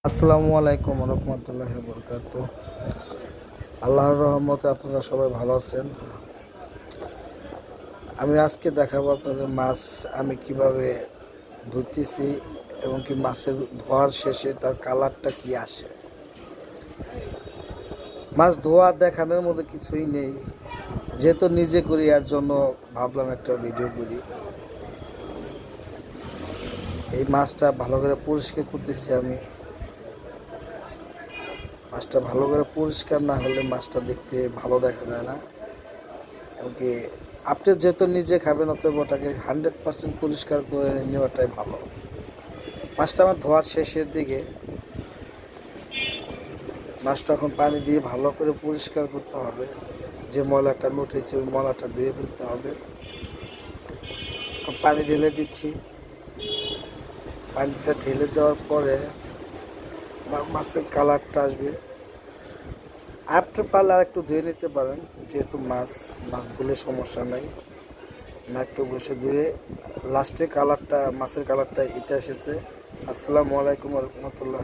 আসসালামু আলাইকুম রহমতুল্লাহি বরকাতুহু। আল্লাহর রহমতে আপনারা সবাই ভালো আছেন। আমি আজকে দেখাবো আপনাদের মাছ আমি কিভাবে ধুতেছি এবং কি মাছের ধোয়ার শেষে তার কালারটা কি আসে। মাছ ধোয়া দেখানোর মধ্যে কিছুই নেই, যেহেতু নিজে করি এর জন্য ভাবলাম একটা ভিডিও করি। এই মাছটা ভালো করে পরিষ্কার করতেছি আমি। মাছটা ভালো করে পরিষ্কার না হলে মাছটা দেখতে ভালো দেখা যায় না। এমনকি আপনি যেহেতু নিজে খাবেন অতএব ওটাকে 100% পরিষ্কার করে নেওয়াটাই ভালো। মাছটা আমার ধোয়ার শেষের দিকে, মাছটা এখন পানি দিয়ে ভালো করে পরিষ্কার করতে হবে। যে ময়লাটা উঠেছে ওই ময়লাটা ধুয়ে ফেলতে হবে। পানি ঢেলে দিচ্ছি। পানিটা ঢেলে দেওয়ার পরে মাছের কালারটা আসবে। আপনি পারলে আর একটু ধুয়ে নিতে পারেন, যেহেতু মাছ ধুলে সমস্যা নাই। না একটু বসে ধুয়ে লাস্টে কালারটা মাছের কালারটা এটা এসেছে। আসসালামু আলাইকুম রহমতুল্লাহ।